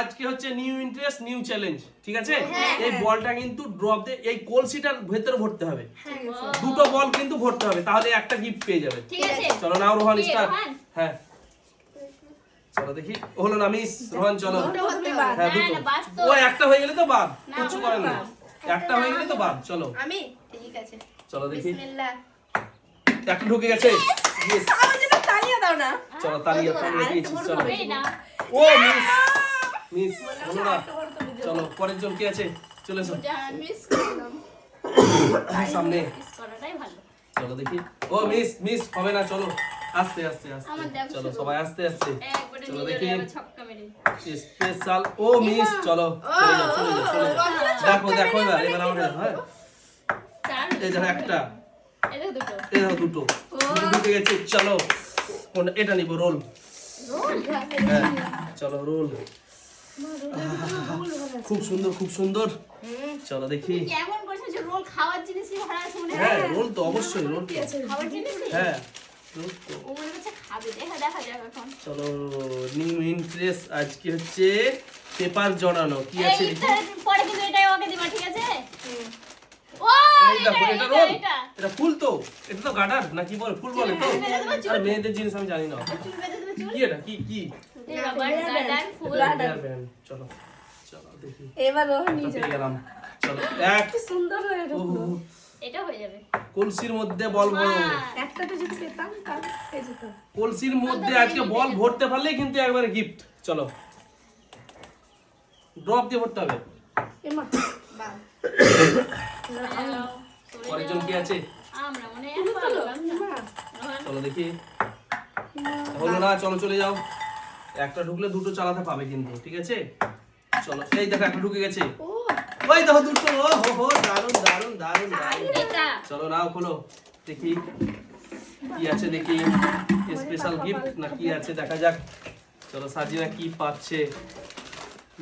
আজকে হচ্ছে new interest new challenge, ঠিক আছে? এই বলটা কিন্তু ড্রপ দিয়ে এই কলসিটার ভেতরে ভরতে হবে, দুটো বল কিন্তু ভরতে হবে, তাহলে একটা গিফট পেয়ে যাবে, ঠিক আছে? চলো নাও রোহান স্টার্ট। হ্যাঁ চলো দেখি, হলো না মিস রোহান, চলো। হ্যাঁ দুটো, ও একটা হয়ে গেলে তো বাদ, কিছু করেন না, একটা হয়ে গেলে তো বাদ। চলো আমি ঠিক আছে, চলো দেখি, বিসমিল্লাহ। একটা ঢুকে গেছে, ইয়েস। আমার জন্য তালিয়া দাও না। চলো তালিয়া দিয়েছি, চলো। ও মিস মিস হলো না, চলো পরের জন কি আছে, চলে এসো মিস করলাম। সামনে, মিস করাটাই ভালো। চলো দেখি। ও মিস মিস হবে না, চলো আস্তে আস্তে আস্তে, চলো সবাই আস্তে আস্তে, একবারে চলো নিয়ে দেখি। যাবে ছক্কা মেরে। স্পেশাল, ও মিস, চলো চলে যাও চলে যাও চলে যাও, দেখো দেখো এবার এবার আমাকে দেখো। হ্যাঁ চার এই দেখো একটা, এই দেখো দুটো। এই দেখো দুটো, দুটো ঢুকে গেছে। চলো কোনটা, এটা নিব, রোল। হ্যাঁ চলো রোল, খুব সুন্দর খুব সুন্দর। চলো দেখি, কেমন করছো যে রোল খাওয়ার জিনিসই ভরা আছে মনে হয়? হ্যাঁ রোল তো অবশ্যই, রোল তো, খাওয়ার জিনিসই? হ্যাঁ রোল তো। ও মনে হচ্ছে খাবে, দেখা যাক এখন। চলো নিউ ইন্টারেস্ট আজকে হচ্ছে পেপার জড়ানো, কি এই আছে দেখি। ইফতারের পরে কিন্তু এটাই ওকে দিবা, ঠিক আছে? ও এই দেখো, এটা রোল, এটা এটা ফুল তো, এটা তো গার্ডার না কি বলে, ফুল বলে তো। আর মেয়েদের জিনিস আমি জানি না, চুল বেঁধে দেবে, চুল। কি এটা, কি কি রাবার গার্ডার ফুল। Hair band. চলো চলো দেখি, এবার রোহন নিয়ে পেয়ে গেলাম। চলো এক, কি সুন্দর হয়ে ও, ঢুকলো। এটা হয়ে যাবে। কলসির মধ্যে বল ভরো, একটাতে যদি পেতাম তাহলে এই যেত। কলসির মধ্যে আজকে বল ভরতে পারলেই কিন্তু একবারে গিফট। চলো ড্রপ দিয়ে ভরতে হবে। এমা বাহ। পরের জন কি আছে, আমরা মনে হয় আর পারলাম না। রোহান, চলো দেখি। হলো না, চলো চলে যাও। একটা ঢুকলে দুটো চালাতে পাবে কিন্তু, ঠিক আছে? চলো এই দেখো একটা ঢুকে গেছে, ও ওই দেখো দুটো, ও হো হো, দারুন দারুন দারুন দারুন। এটা চলো নাও খোলো দেখি কি আছে, দেখি স্পেশাল গিফট না কি আছে, দেখা যাক। চলো সাজিনা কি পাচ্ছে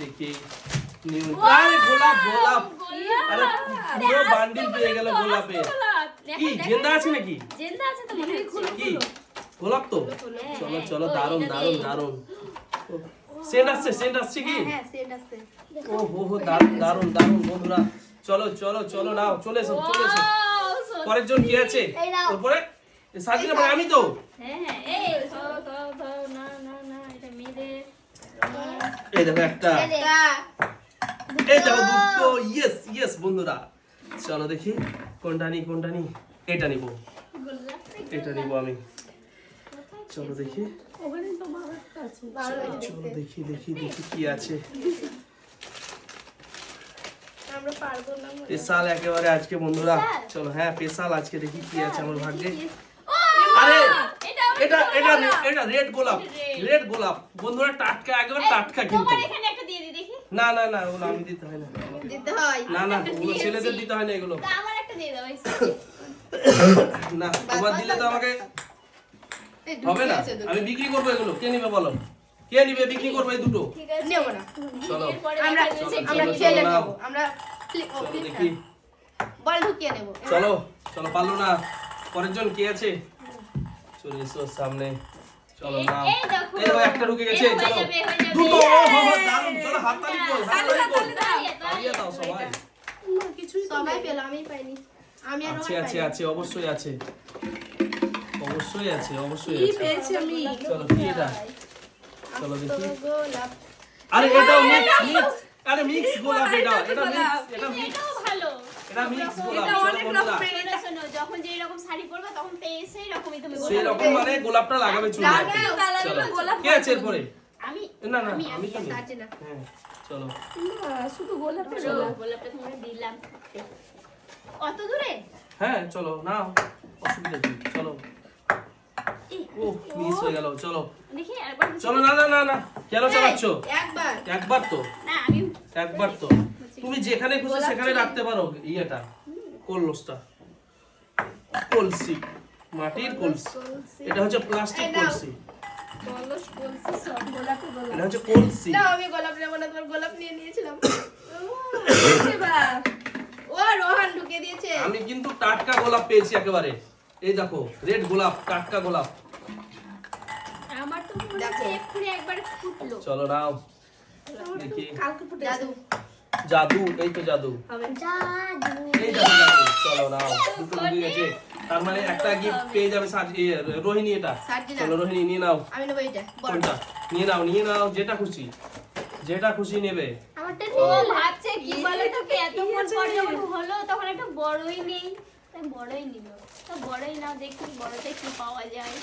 দেখি। নিউ, আরে গোলাপ গোলাপ, আরে পুরো বান্ডিল পেয়ে গেল গোলাপে। কি জেন্দা আছে নাকি, জিন্দা আছে তো মনে হচ্ছে। কি গোলাপ তো? চলো চলো, দারুন দারুন দারুন। সেন্ট আসছে, সেন্ট আসছে কি? হ্যাঁ সেট আছে। ও হো হো, দারুন দারুন দারুন বন্ধুরা। চলো চলো চলো নাও, চলে এসো চলে এসো। পরের জন কি আছে তারপরে, সাজিনা মানে আমি তো। হ্যাঁ হ্যাঁ, এই তো না না না, এটা মেয়েদের। এই দেখো একটা, এই দেখো দুটো, ইয়েস ইয়েস বন্ধুরা। চলো দেখি কোনটা নি কোনটা নি, এটা নিব, এটা নিব আমি। চলো দেখি, ওখানে তো মারাটা আছে। চলো দেখি দেখি দেখি কি আছে। আমরা পারবো না। স্পেশাল একেবারে আজকে বন্ধুরা। চলো হ্যাঁ স্পেশাল আজকে, দেখি কি আছে আমার ভাগ্যে। আরে এটা এটা এটা রেড গোলাপ, রেড গোলাপ বন্ধুরা, টাটকা একেবারে টাটকা কিন্তু। তোমার এখানে একটা দিয়ে দি দেখি। না না না, ওগুলো আমি দিতে হয় না, দিতে হয়। না না ওগুলো ছেলেদের দিতে হয় না এগুলো। তা আমার একটা দিয়ে দাও এই না তোমার দিলে তো আমাকে হবে না, আমি বিক্রি করবো এগুলো। কে নিবে বলো, কে নিবে, বিক্রি করবো এই দুটো। ঠিক আছে, নেব না। চলো এরপরে আমরা দেখা যাচ্ছে চলো, আমরা চলো, খেলে চলো, নেব। আমরা চলো দেখি, বল ঢুকিয়ে নেব। চলো চলো, পারলো না। পরের জন কে আছে, চলে এসো সামনে। চলো না, এই দেখো। এই দেখো একটা ঢুকে গেছে। হয়ে চলো যাবে, হয়ে যাবে। দুটো, ও হো হো, দারুণ। চলো হাততালি বল, হাততালি বল, তালিয়ে দাও সবাই। কিছুই সবাই পেল, আমি পাইনি। আমি আর আছে রোহন আছে পাইনি। আছে, অবশ্যই আছে, অবশ্যই আছে, অবশ্যই কি আছে। পেয়েছি আমি? চলো কি এটা, চলো দেখি। গোলাপ। আরে এটাও মিক্স মিক্স, আরে মিক্স গোলাপ, এটা এটা মিক্স, এটা মিক্স, এটাও ভালো। এটা মিক্স গোলাপ। এটা চলো অনেক বন্ধুরা, রকমের। শোনো, শোনো, যখন যেই রকম শাড়ি পরবে তখন সেই রকমই তুমি সেই গোলাপ রকম মানে গোলাপটা লাগাবে চুলে। চলো গোলাপ কে আছে এরপরে, আমি না না আমি তো নেই। আছে না। হ্যাঁ চলো শুধু গোলাপ গোলাপটা তোমাকে দিলাম। অত দূরে? হ্যাঁ চলো না, অসুবিধা কি, চলো। ও মিস হয়ে গেল, চলো দেখি একবার চলো। না না না না, কেন চালাচ্ছ? একবার একবার তো, না আমি একবার তো। তুমি যেখানে খুশি সেখানে রাখতে পারো ইয়েটা, কলসটা, কলসি, মাটির কলসি। এটা হচ্ছে প্লাস্টিক কলসি, কলস কলসি সব গোলাপে এটা হচ্ছে কলসি। না আমি গোলাপ নেব না, তোমার গোলাপ নিয়ে নিয়েছিলাম। ও রোহান ঢুকে দিয়েছে। আমি কিন্তু টাটকা গোলাপ পেয়েছি একেবারে। এই দেখো রেড গোলাপ, টাটকা গোলাপ। আমার তো মনে হচ্ছে এক্ষুনি একবার ফুটলো। চলো নাও, দেখি কালকে ফুটে জাদু জাদু, এই তো জাদু, হবে এই জাদু জাদু। চলো নাও, দুটো ঢুকে গেছে। তার মানে একটা গিফট পেয়ে যাবে রোহিণী। এটা সার্জিনা চলো রোহিণী নিয়ে নাও। আমি নেবো এটা বড় কোনটা? নিয়ে নাও যেটা খুশি, যেটা খুশি নেবে। আমারটা ও ভাবছে কি বলে তোকে এতক্ষণ পর যখন হলো তখন একটা বড়ই নেই, তাই বড়ই নিল। তো বড়ই নাও, দেখি বড়তে কি পাওয়া যায়।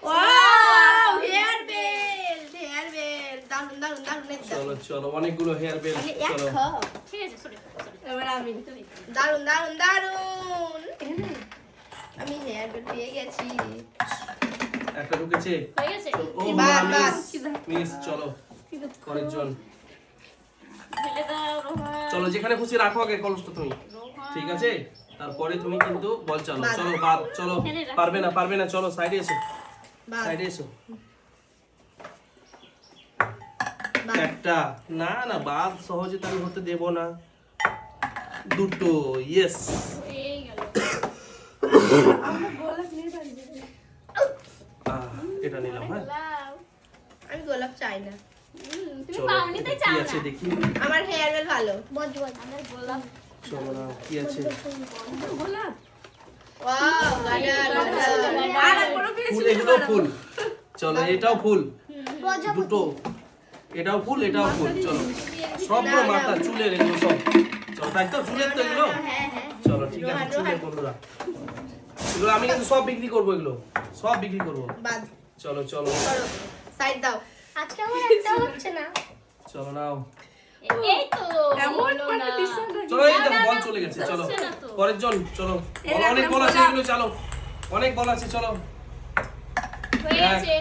ওয়াও হেয়ার বেল দারুন দারুন দারুন একদম চলো চলো, অনেকগুলো হেয়ার বেল। আমি এক চলো খাও ঠিক আছে, সরে এবার আমি দারুন দারুন দারুন আমি হেয়ার বেল পেয়ে গেছি একটা ঢুকেছে। হয়ে গেছে। ও বাস মিস, চলো পরের জন। ফেলে দাও রোহন। চলো যেখানে খুশি রাখো আগে কলসটা তুমি, রোহন। ঠিক আছে? তারপরে তুমি কিন্তু বল চালো। চলো বাদ, চলো পারবে না, চলো সাইডে এসো, বাস সাইডে এসো। বাস একটা না না, বাদ সহজে তো আমি হতে দেব না। দুটো, ইয়েস। হয়েই গেল। এটা নিলাম। হ্যাঁ লাও। আমি গোলাপ চাই না তুমি চলো পাওনি এটা তাই কি চাও আছে না। দেখি। আমার হেয়ার বেল ভালো আমার গোলাপ। চলো না, কি আছে? গোলাপ। ওয়াও গাডার ফুল, এগুলো ফুল। চলো এটাও ফুল, দুটো। এটাও ফুল, এটাও ফুল। চলো সবগুলো মাথা চুলের, এগুলো সব। চলো তাই তো, চুলের তো এগুলো। হ্যাঁ হ্যাঁ চলো ঠিক আছে, চুলের বন্ধুরা। এগুলো আমি কিন্তু সব বিক্রি করবো, এগুলো সব বিক্রি করবো। বাদ চলো চলো সাইড দাও আজকে আমার একটাও হচ্ছে না। চলো নাও। এই তো হলো না। চলো এই দেখো বল চলে গেছে। চলো হচ্ছে না তো। পরের জন। চলো বল, অনেক বল আছে এগুলো। চলো অনেক বল আছে। চলো হয়ে গেছে,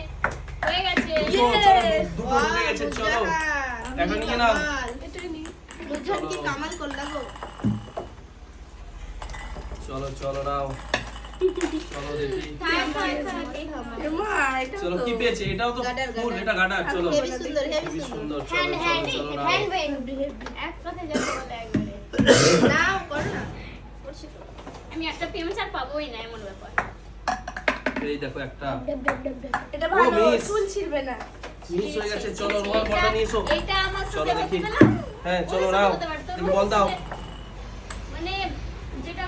হয়ে গেছে। দুটো, চলো দুটো ঢুকে গেছে। চলো এখন নিয়ে নাও। নুরজাহান কি কামাল করলা গো চলো চলো নাও। চলো দেখি। থাক, থাক, থাক। চলো কি পেয়েছে? এটাও তো গাডার, ফুল, গাডার। এটা গাডার। চলো হেভি সুন্দর হেভি খুবই সুন্দর সুন্দর। চলো চলো চলো নাও। এক কথায় যাবে বলে একবারে। নাও করো না করছি তো। আমি একটা পেমেন্ট আর পাবোই না, এমন ব্যাপার। এই দেখো একটা এটা ভালো, miss। চুল ছিড়বে না মিস হয়ে গেছে। চলো রোহান বলটা নিয়ে এসো। এটা আমার চলো সাথে দেখি। হতে না। হ্যাঁ চলো ওর নাও, সাথে হতে পারতো, দেখি বল দাও। মানে যেটা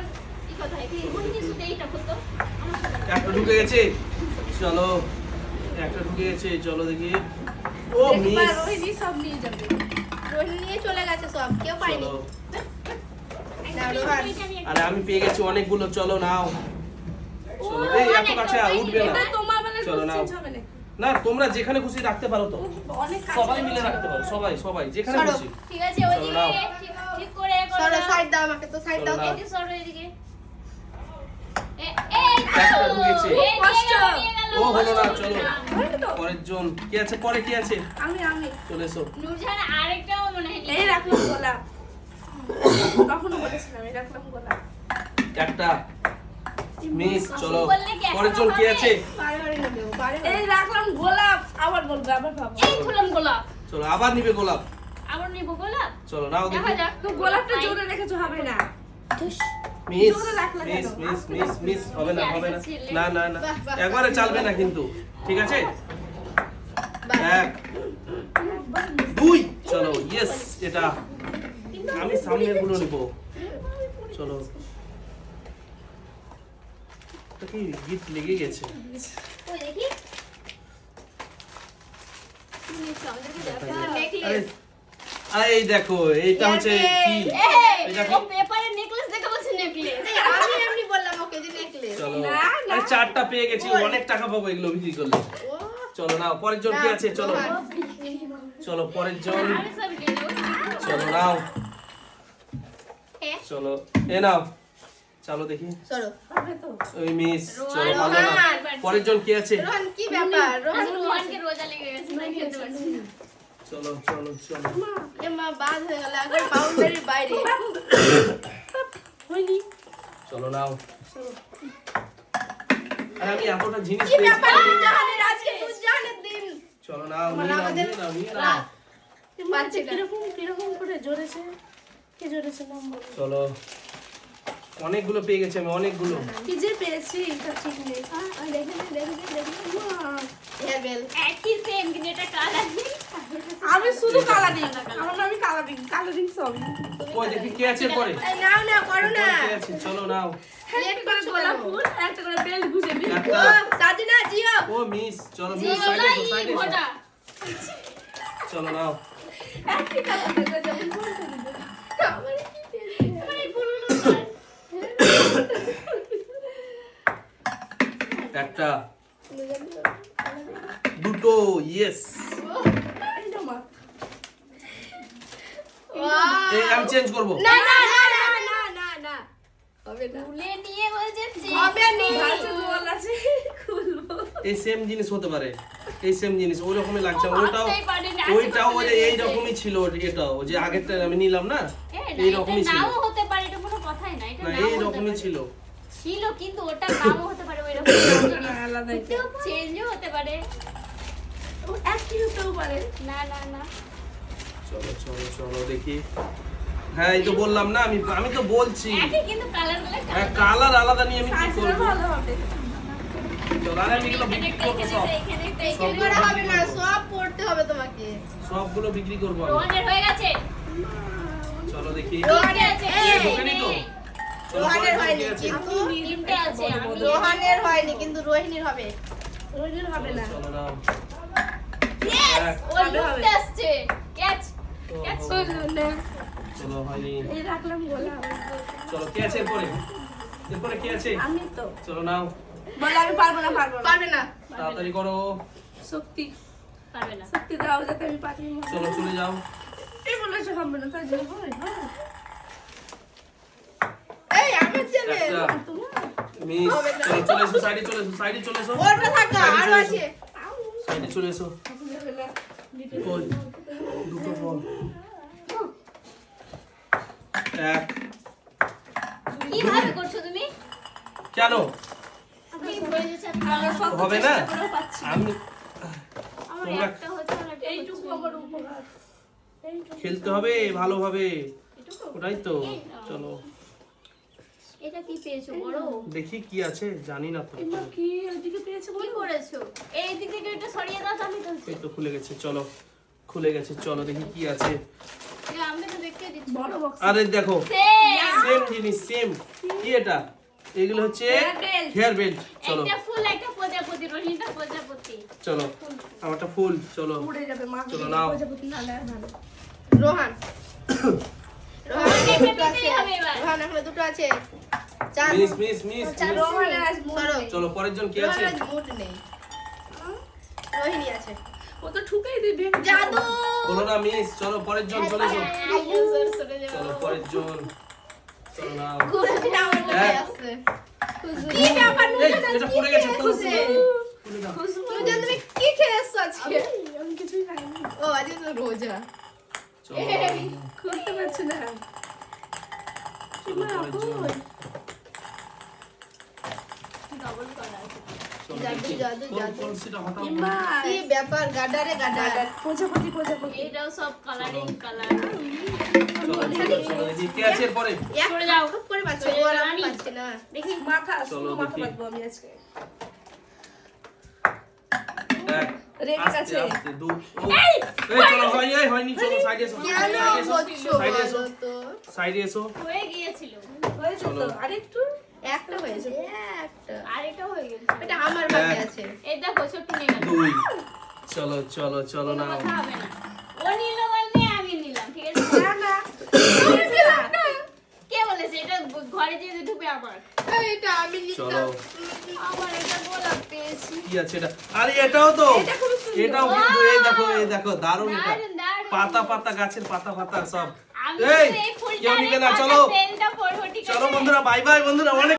কি কথা কি ওই শুধু এইটা হতো আমার সাথে। একটা ঢুকে গেছে। চলো একটা ঢুকে গেছে। চলো দেখি। ও মিস। রোহিণী সব নিয়ে যাবে রোহিণী নিয়ে চলে গেছে সব কেউ পায়নি চলো নাও রোহান আরে আমি পেয়ে গেছি অনেকগুলো। চলো নাও। চলো এই এত কাছে উঠবে না। তোমার মানে চলো নাও। হবে না না তোমরা যেখানে খুশি রাখতে পারো তো, অনেক সবাই মিলে রাখতে পারো। সবাই সবাই যেখানে সরো। খুশি। ঠিক আছে চলো নাও। ওইদিকে ঠিক করে সরো সাইড দাও আমাকে তো সাইড চলো দাও নাও। এদিকে সরো এদিকে। এই একটা ঢুকেছে। এই কষ্ট। নিয়ে গেল। ও হলো না। চলো পরের জন কি আছে? পরে কি আছে? আমি চলে এসো। নূরজাহান আরেকটাও মনে হয় এই রাখলাম গোলাপ কখনো বলেছিলাম এই রাখলাম গোলাপ একটা মিস। চলো বললে কি পরের জন কি এখনো আছে? বারে নেব বারে এই রাখলাম গোলাপ আবার বলবে আবার ভাবো এই খুললাম গোলাপ। চলো আবার নিবে গোলাপ। আবার নিব গোলাপ। চলো নাও দেখা দেখি। যাক তো গোলাপটা জোরে রেখেছো হবে না মিস জোরে রাখলা কেন? মিস মিস মিস মিস হবে না, হবে না। ছিলে। না না না, বাহ, বাহ, একবারে চালবে না কিন্তু, ঠিক আছে? বাহ। এক দুই। চলো ইয়েস। এটা আমি সামনের গুলো নিব। চলো এটা কি গিফট লেগে গেছে। ওই দেখি। তুমি আমাদেরকে দেখাও। আরে আরে এই দেখো এইটা হচ্ছে কি? এই এটা ও কি? পেপারে নেকলেস দেখা বলছে নেকলেস। আমি এমনি বললাম ওকে যে নেকলেস চলো না না আরে চারটা পেয়ে গেছি, অনেক টাকা পাবো এগুলো বিক্রি করলে। ও চলো নাও পরের জন কি আছে? চলো রোহান। চলো পরের জন। আরে সব গেল। চলো নাও। এ চলো এ নাও। চলো দেখি। সরো ওই মিস। চলো রোহান, ভালো না। রোহান। পরের জন কি আছে? রোহান কি ব্যাপার রোহান রোহানকে রোজা লেগে গেছে, তাই খেতে পারছি না। চলো চলো চলো এ মা বাদ হয়ে গেল একবার বাউন্ডারির বাইরে হয়নি চলো নাও। আরে আমি এতটা জিনিস কি পেয়েছি। ব্যাপার জাহানের আজকে তুই জাহানের দিন চলো নাও, নিয়ে নাও, আমাদের নিয়ে নাও, নিয়ে নাও। বাচ্চা কিরকম করে জোরেছে কি জোরেছে নাম বলো চলো অনেকগুলো পেয়ে গেছি আমি, অনেকগুলো। কি যে পেয়েছি এটা ঠিক নেই দেখে হেয়ার বেল একই সেম কিন্তু এটা কালার নেই। আমি শুধু কালারিং, আমার আমি কালারিং সব। ওই দেখি কি আছে পরে এই নাও না করো না কি আছে চলো নাও লেট করে করছো গোলাপ কেন? ফুল, একটা করে বেল্ট গুজে দিই। ও একটা সাজিনা জিও ও মিস চলো জি মিস বলা সাইডে ই ঘোড়া। চলো নাও একই কালার দেখে যেমন বলতে দিবে। আমার কি পেয়েছে? আমার এই ফুলগুলো কার? একটা দুটো ইয়েস এইটা মা। Wow! এই আমি চেঞ্জ করব না না না না না না না হবে না তুলে নিয়ে বলছে হবে নি ভাঁজে বল আছে, খুলবো। এই সেম জিনিস হতে পারে এই সেম জিনিস ওই রকমই লাগছে ওটাও ভাবতেই পারিনি, ওইটাও আশেপাশে ওই যে এই দেখেছে। রকমই ছিল এটাও যে আগেরটা আমি নিলাম না না, এই এটা রকমই ছিল নাও হতে পারে, এটা কোনো কথাই না, এটা না নাও এই হতে রকমই পারে। ছিল ছিল কিন্তু ওটা নাও হতে পারে, ওই রকম আলাদা চেঞ্জও হতে পারে। একই হতেও পারে। না না না, চলো চলো চলো দেখি হ্যাঁ এই তো বললাম না আমি তো বলছি একই কিন্তু কালার গুলো হ্যাঁ কালার আলাদা নিয়ে আমি কি সাজটা করব ভালো হবে। চলো আর আমি এগুলো বিক্রি করবো সব এই করে হবে না সব পড়তে হবে তোমাকে সবগুলো বিক্রি করবো আমি রোহানের হয়ে গেছে। চলো দেখি রোহানের আছে, এই, এই ঢুকেনি তো চলো রোহানের পরের হয়নি জন কি আছে? কিন্তু তিনটে আছে, আমি রোহানের হয়নি কিন্তু রোহিণীর হবে রোহিণীর হবে না। চলো নাও Yes! এক। ও লুকতে আসছে। ক্যাচ ও, ক্যাচ ও, চলো হয়নি এই রাখলাম গোলাপ। চলো কে আছে এরপরে কে আছে আমি তো চলো নাও বল আমি পারবো না। পারবে না তাড়াতাড়ি করো শক্তি পারবে না। শক্তি দাও যাতে আমি পারি। চলো চলে যাও এই বলেছে হবে না, তাই জন্য হয়। এই আমার ছেলে একটা তোমার মিস চলো চলে এসো সাইডে চলে এসো ওটা থাকা সাইডে আরো চলে আছে এসো সাইডে চলে এসো হবে না। ওই দুটো বল এক কিভাবে করছো তুমি? কেন আমি হয়ে যাচ্ছে আমার সব হবে না চেষ্টা করেও পাচ্ছি না। আমি আমার তোমরা- একটা হচ্ছে আর একটা এইটুকু হচ্ছে। আমার উপকার। এইটুকু। খেলতে হবে ভালোভাবে এইটুকু? ওটাই তো চলো এটা কি পেয়েছো বড়? দেখি কি আছে জানি না তো এমা কি ওইদিকে পেয়েছে কি বলো? করেছো? এই দিক থেকে এটা সরিয়ে দাও তো আমি তুলছি। এই তো খুলে গেছে চলো খুলে গেছে চলো দেখি কি আছে এ, আমি তো দেখতে দিচ্ছি। বড় বক্স। আরে দেখো Same! সেম জিনিস সেম কি এটা এগুলো হচ্ছে Hair belt. হেয়ার বেল্ট চলো একটা ফুল একটা প্রজাপতি, রোহিণীটা প্রজাপতি। চলো আমারটা ফুল চলো উড়ে যাবে মা। চলো নাও। প্রজাপতি না না ভালো। রোহান রোহানকে একটা দিতেই হবে এবার। রোহান এখন দুটো আছে চার মিস মিস মিস রোহানের আজ মন সরো। নেই। চলো পরের জন কি আছে রোহানের মুড নেই রোহিণী আছে ও তো ঠুকেই দিবে। জাদু বলো না মিস চলো পরের জন চলে এসো সরে যাও। চলো পরের জন চলো নাও খুশি আমার কাছে হ্যাঁ। আসছে কি ব্যাপার এই এটা পড়ে গেছে খুশি খুলে দাও। তুমি জানো তুমি কি খেয়েছো আজকে আমি কিছুই খাইনি। ও আজকে তো রোজা চলো খুলতে পারছি না। চলো পরের জন ডবল করা আছে। চলো জাদু, দেখি। জাদু, কোন জাদু। কলসিটা হঠাৎ ইম্মা। কি ব্যাপার গাডারে গাডার প্রজাপতি প্রজাপতি। এটাও সব কালারিং কালার। চলো চলো চলো দেখি কে আছে এরপরে এক সরে যাও। করে পাচ্ছি সরে ও আর যাও, আমি রানী। পাচ্ছি না দেখি মাথা চলো শুধু মাথা দেখি। বাঁধবো আমি আজকে। এক রেগে আস্তে গেছে। আস্তে দু ও এই চলো হয়নি চলো সাইডে এসো কেন হচ্ছো সাইডে এসো বলো তো সাইডে এসো হয়ে গিয়েছিল। হয়েছে চলো। তো আরেকটু। একটা হয়েছে একটা আর এটা হয়ে গেছে। এটা আমার বাকি এক। আছে এই দেখো ছোট্ট নিয়ে গেল। দুই চলো চলো চলো কোনো নাও কথা হবে না। ও নিল বলতে আমি নিলাম, ঠিক আছে? না না। কে বলেছে এটা ঘরে যেতে ঢুকবে আবার? এটা আমি চলো নিতাম আবার এটা গোলাপ পেয়েছি। কি আছে এটা আরে এটাও তো এটা খুব সুন্দর। এটাও কিন্তু এই দেখো দারুণ এটা দারুণ, দারুণ। পাতা পাতা গাছের পাতা পাতা সব আমি এই তো এই ফুলটা কেউ নিবে না চলো তেলটা পরবো, ঠিক আছে? চলো বন্ধুরা বাই বাই বন্ধুরা অনেক